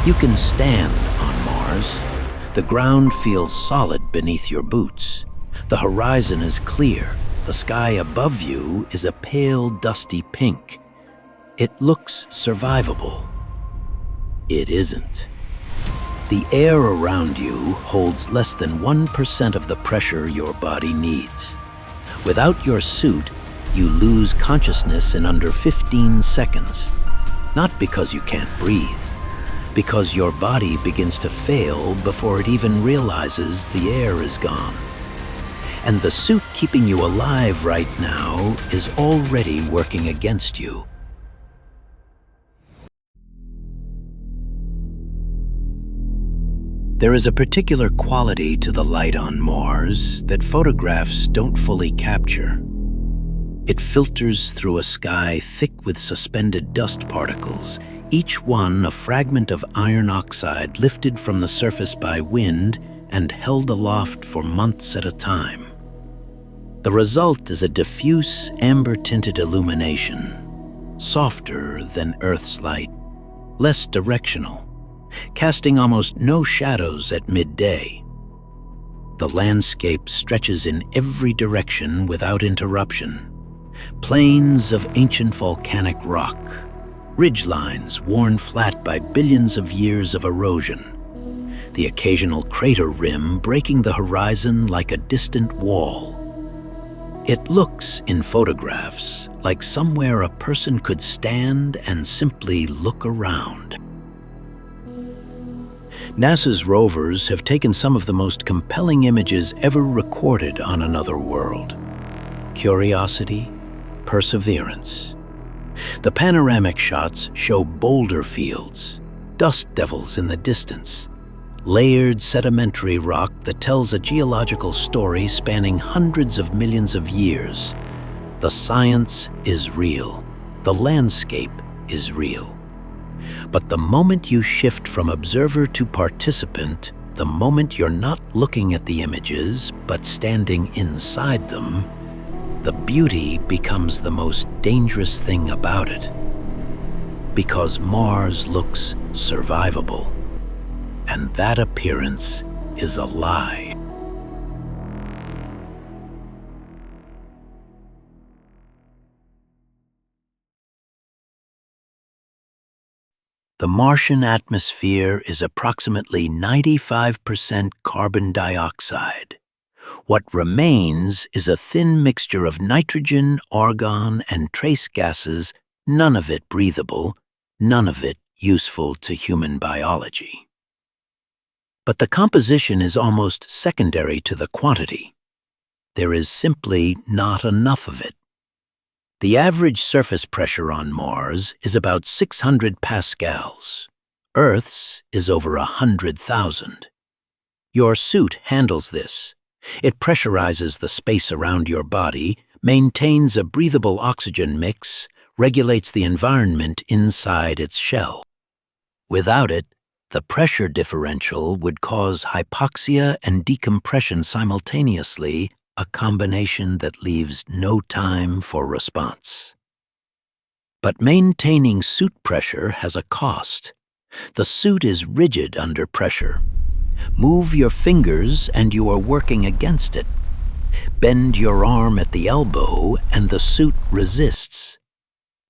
You can stand on Mars. The ground feels solid beneath your boots. The horizon is clear. The sky above you is a pale, dusty pink. It looks survivable. It isn't. The air around you holds less than 1% of the pressure your body needs. Without your suit, you lose consciousness in under 15 seconds. Not because you can't breathe, because your body begins to fail before it even realizes the air is gone. And the suit keeping you alive right now is already working against you. There is a particular quality to the light on Mars that photographs don't fully capture. It filters through a sky thick with suspended dust particles, each one a fragment of iron oxide lifted from the surface by wind and held aloft for months at a time. The result is a diffuse, amber-tinted illumination, softer than Earth's light, less directional, casting almost no shadows at midday. The landscape stretches in every direction without interruption. Plains of ancient volcanic rock, ridgelines worn flat by billions of years of erosion, the occasional crater rim breaking the horizon like a distant wall. It looks, in photographs, like somewhere a person could stand and simply look around. NASA's rovers have taken some of the most compelling images ever recorded on another world. Curiosity, Perseverance. The panoramic shots show boulder fields, dust devils in the distance, layered sedimentary rock that tells a geological story spanning hundreds of millions of years. The science is real. The landscape is real. But the moment you shift from observer to participant, the moment you're not looking at the images, but standing inside them, the beauty becomes the most dangerous thing about it. Because Mars looks survivable, and that appearance is a lie. The Martian atmosphere is approximately 95% carbon dioxide. What remains is a thin mixture of nitrogen, argon, and trace gases, none of it breathable, none of it useful to human biology. But the composition is almost secondary to the quantity. There is simply not enough of it. The average surface pressure on Mars is about 600 pascals. Earth's is over 100,000. Your suit handles this. It pressurizes the space around your body, maintains a breathable oxygen mix, regulates the environment inside its shell. Without it, the pressure differential would cause hypoxia and decompression simultaneously, a combination that leaves no time for response. But maintaining suit pressure has a cost. The suit is rigid under pressure. Move your fingers and you are working against it. Bend your arm at the elbow and the suit resists.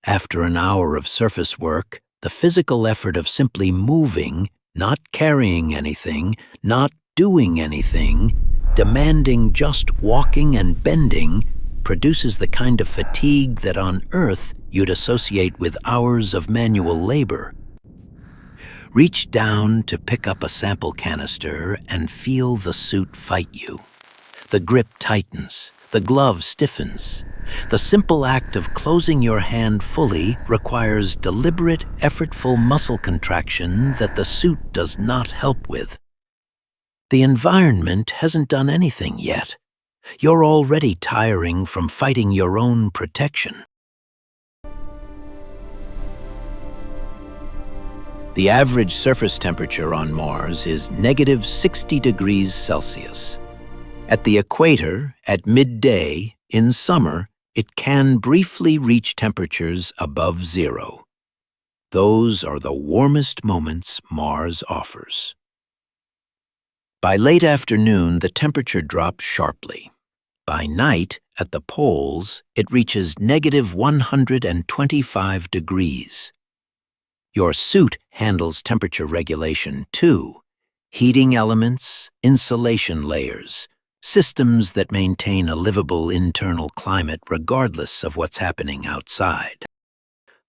After an hour of surface work, the physical effort of simply moving, not carrying anything, not doing anything, demanding just walking and bending, produces the kind of fatigue that on Earth you'd associate with hours of manual labor. Reach down to pick up a sample canister and feel the suit fight you. The grip tightens, the glove stiffens. The simple act of closing your hand fully requires deliberate, effortful muscle contraction that the suit does not help with. The environment hasn't done anything yet. You're already tiring from fighting your own protection. The average surface temperature on Mars is negative 60 degrees Celsius. At the equator, at midday, in summer, it can briefly reach temperatures above zero. Those are the warmest moments Mars offers. By late afternoon, the temperature drops sharply. By night, at the poles, it reaches -125 degrees. Your suit handles temperature regulation too. Heating elements, insulation layers, systems that maintain a livable internal climate regardless of what's happening outside.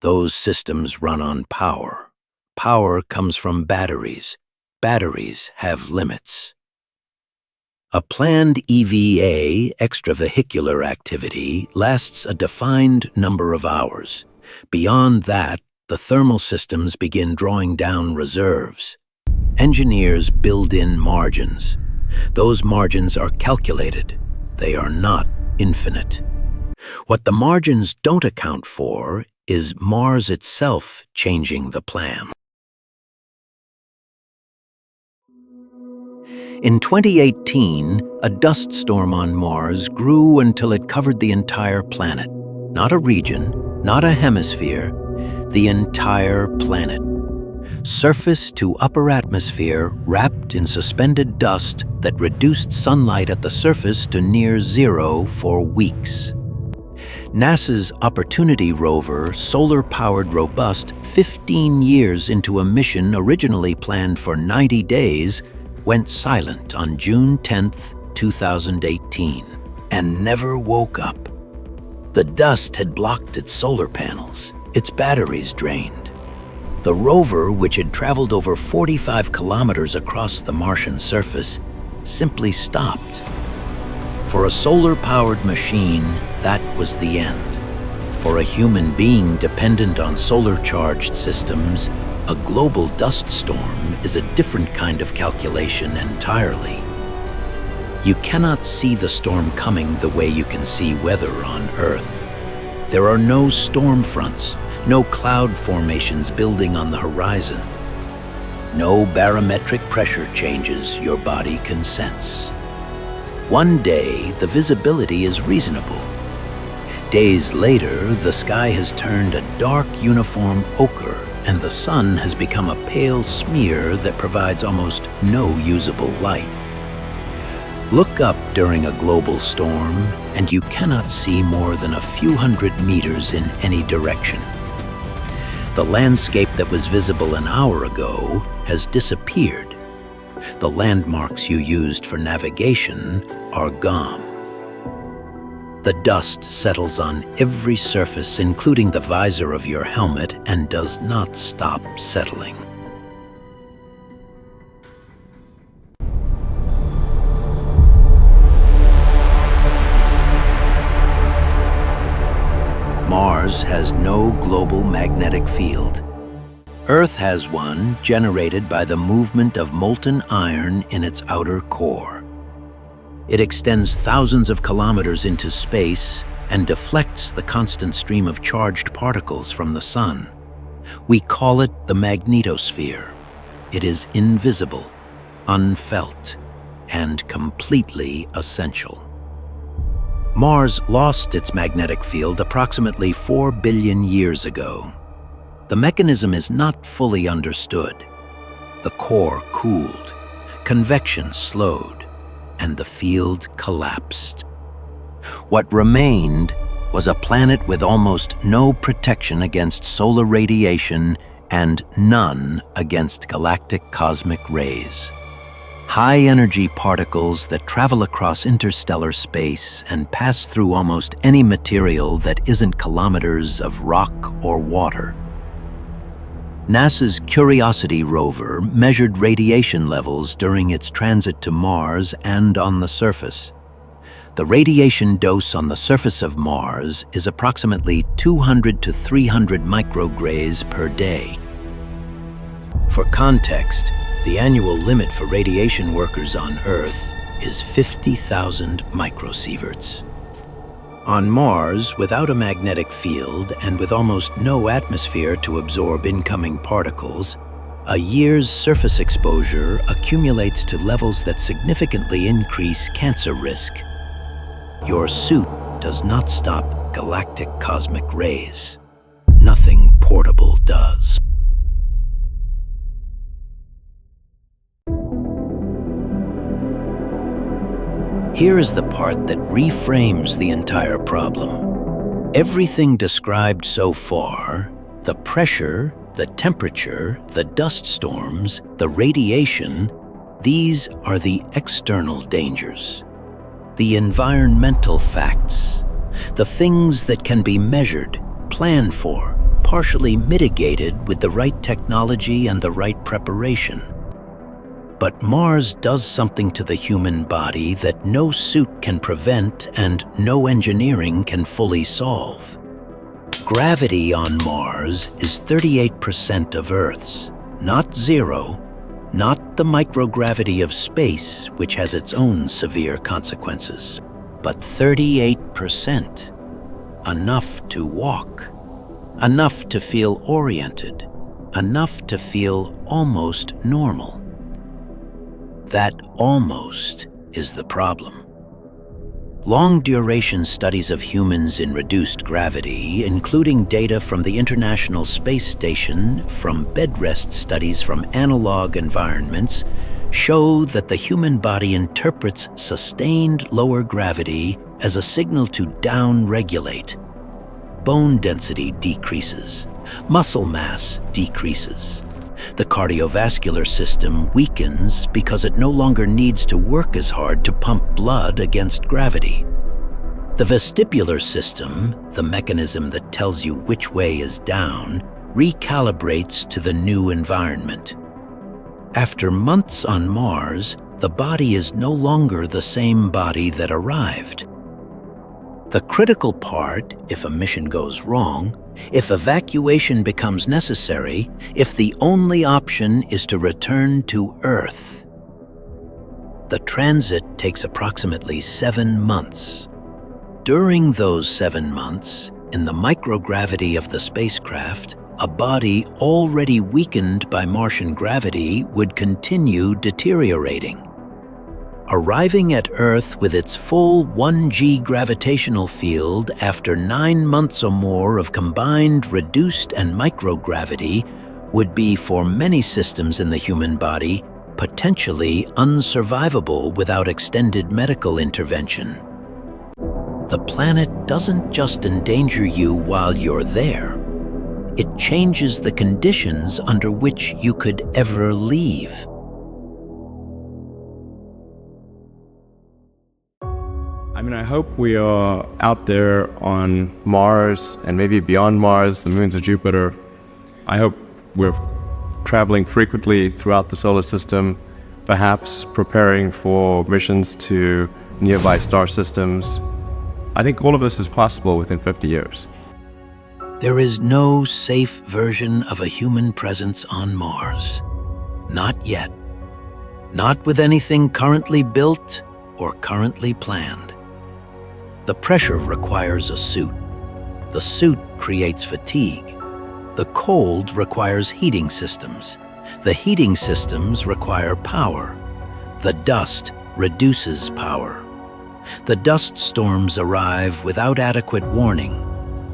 Those systems run on power. Power comes from batteries. Batteries have limits. A planned EVA, extravehicular activity, lasts a defined number of hours. Beyond that, the thermal systems begin drawing down reserves. Engineers build in margins. Those margins are calculated. They are not infinite. What the margins don't account for is Mars itself changing the plan. In 2018, a dust storm on Mars grew until it covered the entire planet. Not a region, not a hemisphere, the entire planet. Surface to upper atmosphere wrapped in suspended dust that reduced sunlight at the surface to near zero for weeks. NASA's Opportunity rover, solar-powered robust, 15 years into a mission originally planned for 90 days, went silent on June 10, 2018, and never woke up. The dust had blocked its solar panels, its batteries drained. The rover, which had traveled over 45 kilometers across the Martian surface, simply stopped. For a solar-powered machine, that was the end. For a human being dependent on solar-charged systems, a global dust storm is a different kind of calculation entirely. You cannot see the storm coming the way you can see weather on Earth. There are no storm fronts, no cloud formations building on the horizon. No barometric pressure changes your body can sense. One day, the visibility is reasonable. Days later, the sky has turned a dark uniform ochre and the sun has become a pale smear that provides almost no usable light. Look up during a global storm, and you cannot see more than a few hundred meters in any direction. The landscape that was visible an hour ago has disappeared. The landmarks you used for navigation are gone. The dust settles on every surface, including the visor of your helmet, and does not stop settling. Mars has no global magnetic field. Earth has one generated by the movement of molten iron in its outer core. It extends thousands of kilometers into space and deflects the constant stream of charged particles from the sun. We call it the magnetosphere. It is invisible, unfelt, and completely essential. Mars lost its magnetic field approximately 4 billion years ago. The mechanism is not fully understood. The core cooled, convection slowed, and the field collapsed. What remained was a planet with almost no protection against solar radiation and none against galactic cosmic rays. High-energy particles that travel across interstellar space and pass through almost any material that isn't kilometers of rock or water. NASA's Curiosity rover measured radiation levels during its transit to Mars and on the surface. The radiation dose on the surface of Mars is approximately 200 to 300 micrograys per day. For context, the annual limit for radiation workers on Earth is 50,000 microsieverts. On Mars, without a magnetic field and with almost no atmosphere to absorb incoming particles, a year's surface exposure accumulates to levels that significantly increase cancer risk. Your suit does not stop galactic cosmic rays. Nothing portable does. Here is the part that reframes the entire problem. Everything described so far, the pressure, the temperature, the dust storms, the radiation, these are the external dangers. The environmental facts, the things that can be measured, planned for, partially mitigated with the right technology and the right preparation. But Mars does something to the human body that no suit can prevent and no engineering can fully solve. Gravity on Mars is 38% of Earth's, not zero, not the microgravity of space, which has its own severe consequences, but 38%. Enough to walk, enough to feel oriented, enough to feel almost normal. That almost is the problem. Long-duration studies of humans in reduced gravity, including data from the International Space Station, from bed rest studies from analog environments, show that the human body interprets sustained lower gravity as a signal to down-regulate. Bone density decreases, muscle mass decreases. The cardiovascular system weakens because it no longer needs to work as hard to pump blood against gravity. The vestibular system, the mechanism that tells you which way is down, recalibrates to the new environment. After months on Mars, the body is no longer the same body that arrived. The critical part, if a mission goes wrong, if evacuation becomes necessary, if the only option is to return to Earth. The transit takes approximately 7 months. During those 7 months, in the microgravity of the spacecraft, a body already weakened by Martian gravity would continue deteriorating. Arriving at Earth with its full 1G gravitational field after 9 months or more of combined reduced and microgravity would be, for many systems in the human body, potentially unsurvivable without extended medical intervention. The planet doesn't just endanger you while you're there. It changes the conditions under which you could ever leave. I hope we are out there on Mars and maybe beyond Mars, the moons of Jupiter. I hope we're traveling frequently throughout the solar system, perhaps preparing for missions to nearby star systems. I think all of this is possible within 50 years. There is no safe version of a human presence on Mars. Not yet. Not with anything currently built or currently planned. The pressure requires a suit. The suit creates fatigue. The cold requires heating systems. The heating systems require power. The dust reduces power. The dust storms arrive without adequate warning.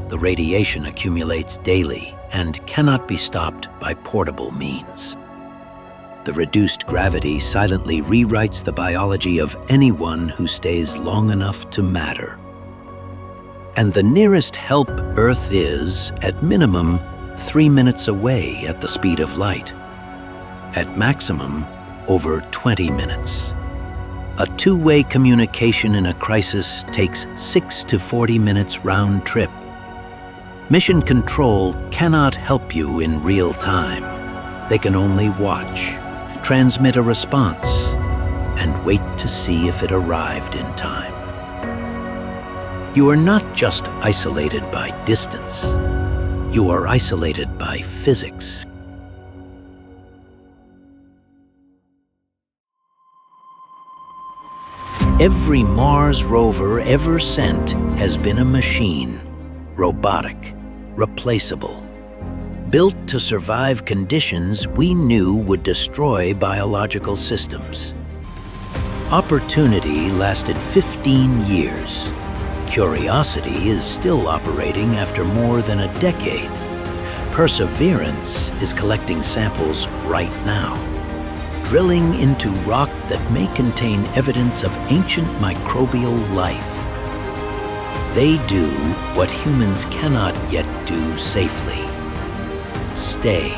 The radiation accumulates daily and cannot be stopped by portable means. The reduced gravity silently rewrites the biology of anyone who stays long enough to matter. And the nearest help Earth is, at minimum, 3 minutes away at the speed of light. At maximum, over 20 minutes. A two-way communication in a crisis takes 6 to 40 minutes round trip. Mission Control cannot help you in real time. They can only watch, transmit a response, and wait to see if it arrived in time. You are not just isolated by distance. You are isolated by physics. Every Mars rover ever sent has been a machine, robotic, replaceable, built to survive conditions we knew would destroy biological systems. Opportunity lasted 15 years. Curiosity is still operating after more than a decade. Perseverance is collecting samples right now. drilling into rock that may contain evidence of ancient microbial life. They do what humans cannot yet do safely: stay.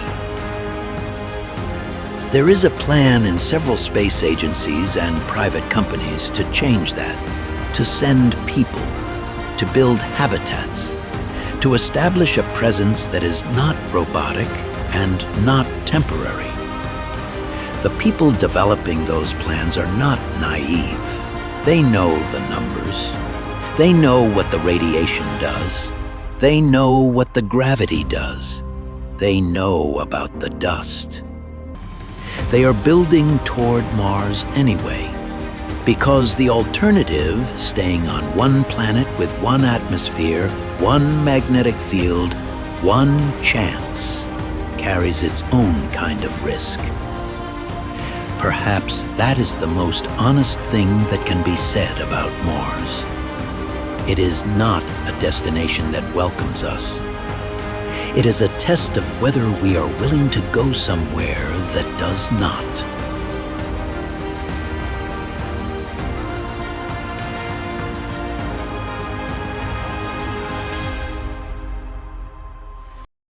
There is a plan in several space agencies and private companies to change that, to send people, to build habitats, to establish a presence that is not robotic and not temporary. The people developing those plans are not naive. They know the numbers. They know what the radiation does. They know what the gravity does. They know about the dust. They are building toward Mars anyway, because the alternative, staying on one planet with one atmosphere, one magnetic field, one chance, carries its own kind of risk. Perhaps that is the most honest thing that can be said about Mars. It is not a destination that welcomes us. It is a test of whether we are willing to go somewhere that does not.